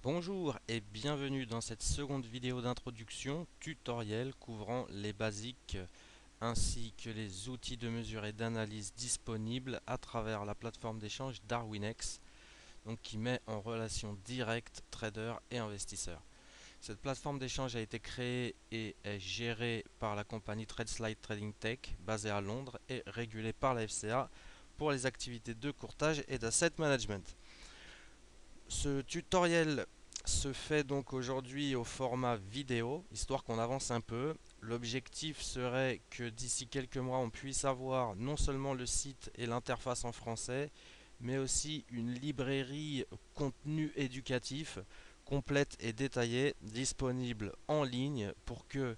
Bonjour et bienvenue dans cette seconde vidéo d'introduction tutoriel couvrant les basiques ainsi que les outils de mesure et d'analyse disponibles à travers la plateforme d'échange Darwinex, donc qui met en relation directe traders et investisseurs. Cette plateforme d'échange a été créée et est gérée par la compagnie TradeSlide Trading Tech basée à Londres et régulée par la FCA pour les activités de courtage et d'asset management. Ce tutoriel se fait donc aujourd'hui au format vidéo, histoire qu'on avance un peu. L'objectif serait que d'ici quelques mois, on puisse avoir non seulement le site et l'interface en français, mais aussi une librairie contenu éducatif complète et détaillée disponible en ligne pour que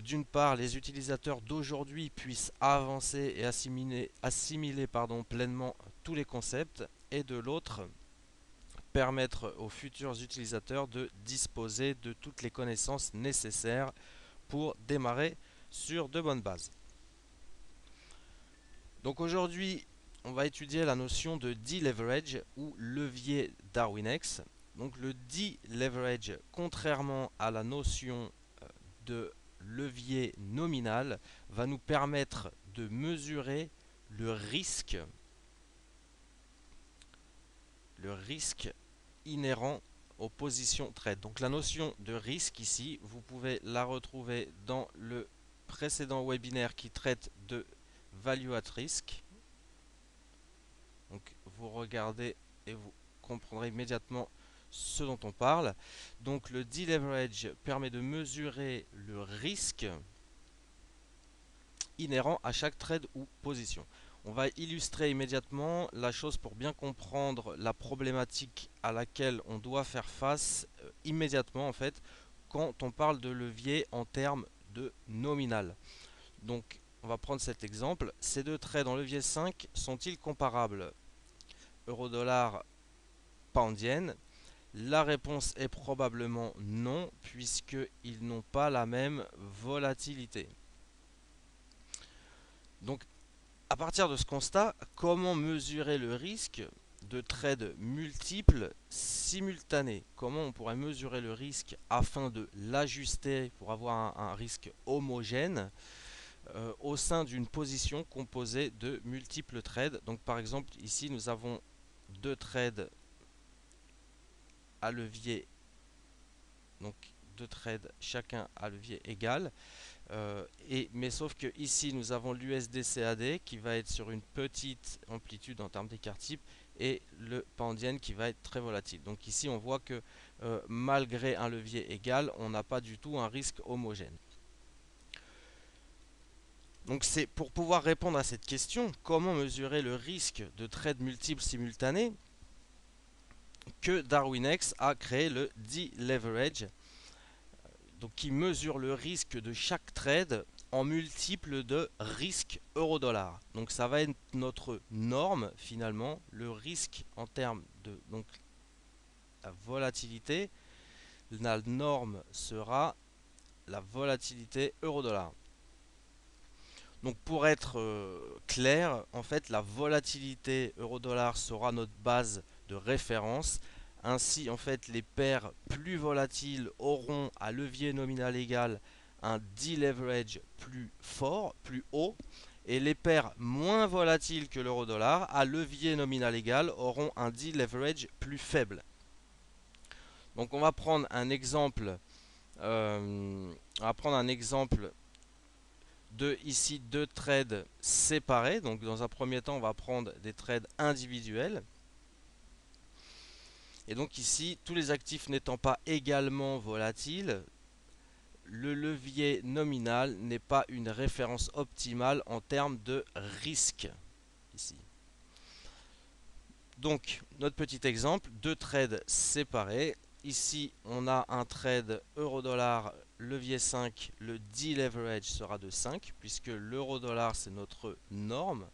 d'une part les utilisateurs d'aujourd'hui puissent avancer et assimiler pleinement tous les concepts, et de l'autre permettre aux futurs utilisateurs de disposer de toutes les connaissances nécessaires pour démarrer sur de bonnes bases. Donc aujourd'hui, on va étudier la notion de deleverage ou levier Darwinex. Donc le deleverage, contrairement à la notion de levier nominal, va nous permettre de mesurer le risque inhérent aux positions trade. Donc la notion de risque ici, vous pouvez la retrouver dans le précédent webinaire qui traite de value at risk. Donc vous regardez et vous comprendrez immédiatement ce dont on parle. Donc le deleverage permet de mesurer le risque inhérent à chaque trade ou position. On va illustrer immédiatement la chose pour bien comprendre la problématique à laquelle on doit faire face immédiatement en fait quand on parle de levier en termes de nominal. Donc on va prendre cet exemple. Ces deux trades en levier 5 sont-ils comparables? Euro-dollar, pound yen. La réponse est probablement non, puisqu'ils n'ont pas la même volatilité. Donc à partir de ce constat, comment mesurer le risque de trades multiples simultanés? Comment on pourrait mesurer le risque afin de l'ajuster pour avoir un risque homogène au sein d'une position composée de multiples trades? Donc par exemple ici nous avons deux trades à levier, donc deux trades chacun à levier égal. Mais sauf que ici nous avons l'USD-CAD qui va être sur une petite amplitude en termes d'écart type et le pound yen qui va être très volatile. Donc ici on voit que malgré un levier égal, on n'a pas du tout un risque homogène. Donc c'est pour pouvoir répondre à cette question, comment mesurer le risque de trades multiples simultanés, que Darwinex a créé le deleverage, donc qui mesure le risque de chaque trade en multiple de risque euro-dollar. Donc ça va être notre norme finalement, le risque en termes de donc la volatilité. La norme sera la volatilité euro-dollar. Donc pour être clair, en fait la volatilité euro-dollar sera notre base de référence. Ainsi, en fait, les paires plus volatiles auront à levier nominal égal un deleverage plus fort, plus haut, et les paires moins volatiles que l'euro-dollar à levier nominal égal auront un deleverage plus faible. Donc on va prendre un exemple, de ici deux trades séparés. Donc dans un premier temps, on va prendre des trades individuels. Et donc ici, tous les actifs n'étant pas également volatiles, le levier nominal n'est pas une référence optimale en termes de risque. Ici. Donc, notre petit exemple, deux trades séparés. Ici, on a un trade euro-dollar levier 5, le deleverage sera de 5, puisque l'euro-dollar c'est notre norme.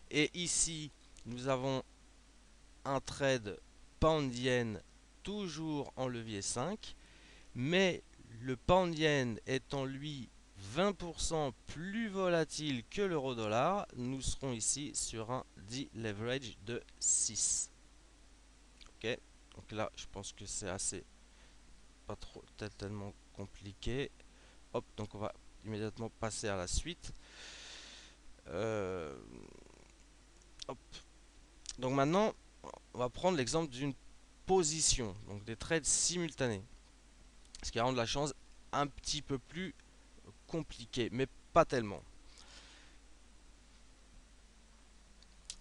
Et ici, nous avons un trade pound yen toujours en levier 5, mais le pound yen étant lui 20% plus volatile que l'euro-dollar, nous serons ici sur un deleverage de 6. Ok, donc là je pense que c'est assez, pas trop tellement compliqué. Hop, donc on va immédiatement passer à la suite. Euh, hop. Donc maintenant, on va prendre l'exemple d'une position, donc des trades simultanés. Ce qui rend la chose un petit peu plus compliquée, mais pas tellement.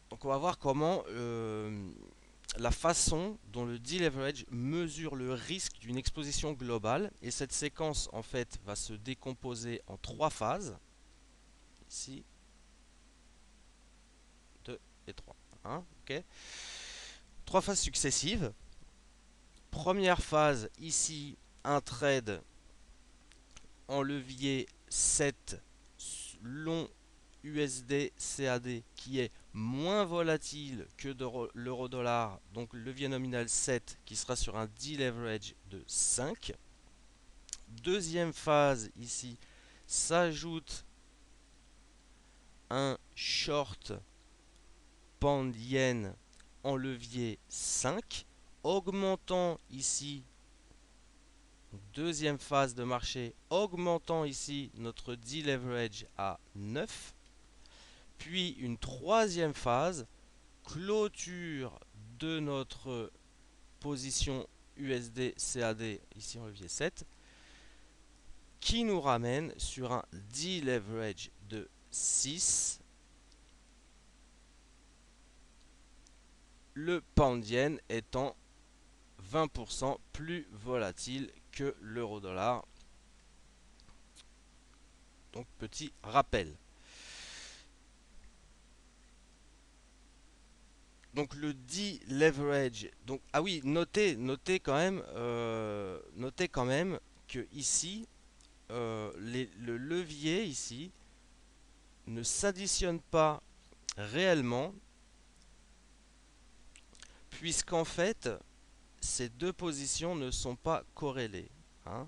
Donc on va voir comment la façon dont le deleverage mesure le risque d'une exposition globale. Et cette séquence en fait va se décomposer en trois phases. Ici, 2 et 3. Hein, ok. Trois phases successives. Première phase, ici, un trade en levier 7 long USD CAD qui est moins volatile que l'euro dollar, donc le levier nominal 7 qui sera sur un deleverage de 5. Deuxième phase ici, s'ajoute un short pound yen en levier 5, augmentant ici, deuxième phase de marché, augmentant ici notre deleverage à 9. Puis une troisième phase, clôture de notre position USD CAD ici en levier 7, qui nous ramène sur un deleverage de 6. Le pound yen étant 20% plus volatile que l'euro dollar. Donc petit rappel. Donc le deleverage. Donc ah oui, notez quand même que ici le levier ici ne s'additionne pas réellement, puisqu'en fait ces deux positions ne sont pas corrélées, hein.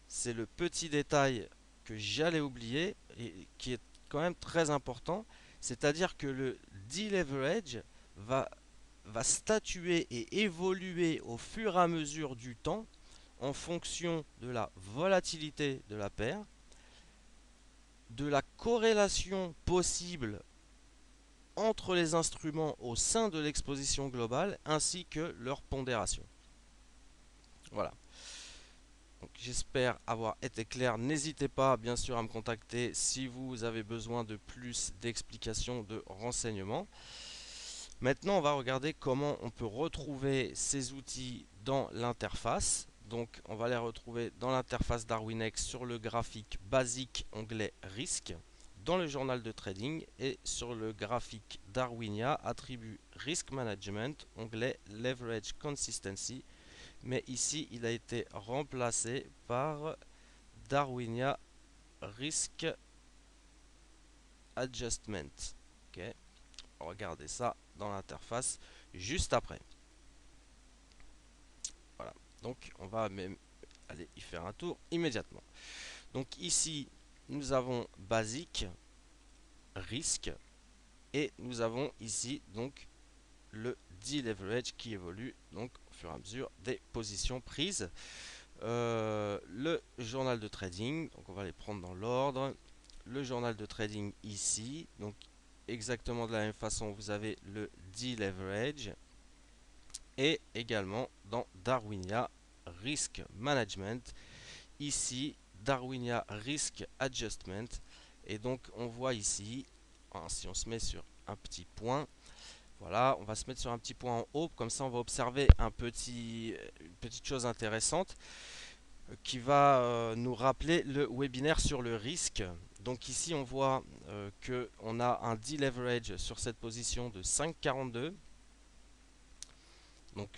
C'est le petit détail que j'allais oublier et qui est quand même très important, c'est-à-dire que le deleverage va statuer et évoluer au fur et à mesure du temps en fonction de la volatilité de la paire, de la corrélation possible entre les instruments au sein de l'exposition globale ainsi que leur pondération. Voilà. J'espère avoir été clair. N'hésitez pas bien sûr à me contacter si vous avez besoin de plus d'explications, de renseignements. Maintenant, on va regarder comment on peut retrouver ces outils dans l'interface. Donc, on va les retrouver dans l'interface Darwinex sur le graphique basique onglet risque, dans le journal de trading et sur le graphique Darwinia attribut Risk Management, onglet Leverage Consistency. Mais ici, il a été remplacé par Darwinia Risk Adjustment. Ok, regardez ça dans l'interface juste après. Voilà, donc on va même aller y faire un tour immédiatement. Donc ici, nous avons basique, risque, et nous avons ici donc le deleverage qui évolue donc au fur et à mesure des positions prises. Le journal de trading, donc on va les prendre dans l'ordre. Le journal de trading ici, donc exactement de la même façon, vous avez le deleverage et également dans Darwinia Risk Management, ici Darwinia Risk Adjustment. Et donc on voit ici, si on se met sur un petit point, voilà, on va se mettre sur un petit point en haut, comme ça on va observer une petite chose intéressante qui va nous rappeler le webinaire sur le risque. Donc ici on voit qu'on a un deleverage sur cette position de 5,42. Donc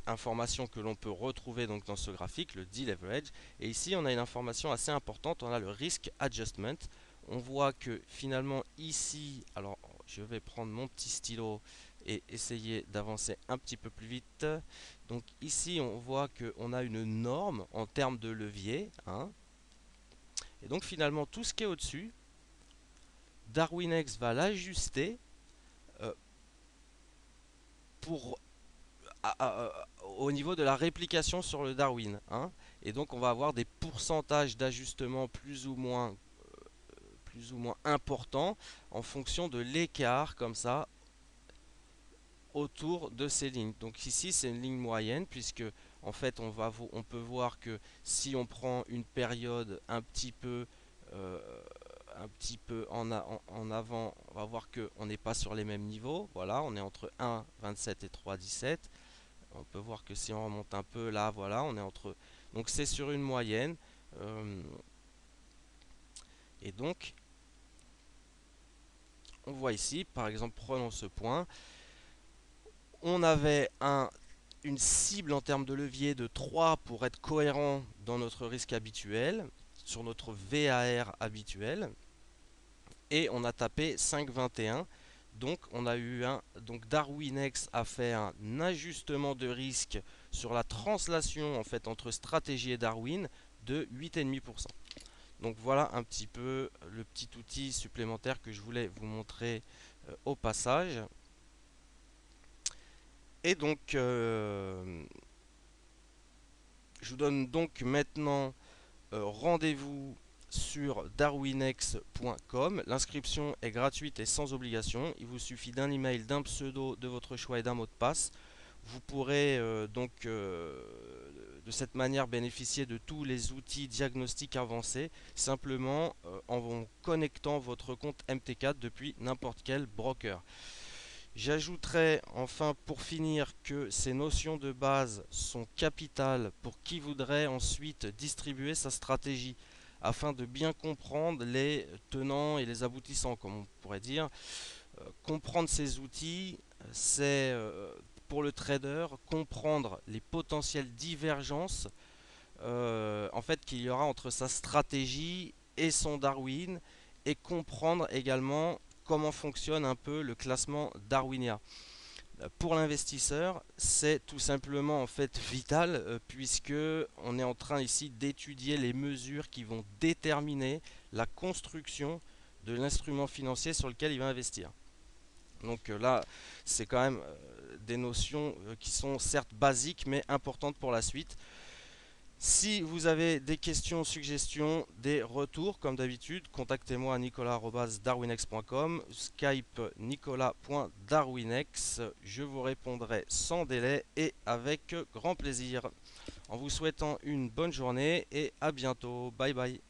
information que l'on peut retrouver donc dans ce graphique, le deleverage. Et ici on a une information assez importante, on a le risk adjustment. On voit que finalement ici, alors je vais prendre mon petit stylo et essayer d'avancer un petit peu plus vite. Donc ici on voit qu'on a une norme en termes de levier, hein. Et donc finalement tout ce qui est au-dessus, Darwinex va l'ajuster pour au niveau de la réplication sur le Darwin, hein. Et donc on va avoir des pourcentages d'ajustement plus ou moins importants en fonction de l'écart comme ça autour de ces lignes. Donc ici c'est une ligne moyenne puisque en fait on peut voir que si on prend une période euh, un petit peu en avant, on va voir que on n'est pas sur les mêmes niveaux. Voilà, on est entre 1,27 et 3,17. On peut voir que si on remonte un peu là, voilà, on est entre. Donc c'est sur une moyenne. euh, et donc on voit ici, par exemple, prenons ce point. On avait une cible en termes de levier de 3 pour être cohérent dans notre risque habituel, sur notre VAR habituel, et on a tapé 5,21. Donc on a eu donc Darwinex a fait un ajustement de risque sur la translation en fait entre stratégie et Darwin de 8,5%. Donc voilà un petit peu le petit outil supplémentaire que je voulais vous montrer au passage. Et donc je vous donne donc maintenant rendez-vous sur darwinex.com. L'inscription est gratuite et sans obligation. Il vous suffit d'un email, d'un pseudo de votre choix et d'un mot de passe. Vous pourrez de cette manière bénéficier de tous les outils diagnostiques avancés simplement en connectant votre compte MT4 depuis n'importe quel broker. J'ajouterai enfin pour finir que ces notions de base sont capitales pour qui voudrait ensuite distribuer sa stratégie afin de bien comprendre les tenants et les aboutissants, comme on pourrait dire. Comprendre ces outils, c'est pour le trader comprendre les potentielles divergences en fait qu'il y aura entre sa stratégie et son Darwin et comprendre également comment fonctionne un peu le classement darwinien. Pour l'investisseur, c'est tout simplement en fait vital puisque on est en train ici d'étudier les mesures qui vont déterminer la construction de l'instrument financier sur lequel il va investir. Donc là, c'est quand même des notions qui sont certes basiques mais importantes pour la suite. Si vous avez des questions, suggestions, des retours, comme d'habitude, contactez-moi à nicolas@darwinex.com, Skype nicolas.darwinex. Je vous répondrai sans délai et avec grand plaisir. En vous souhaitant une bonne journée et à bientôt. Bye bye.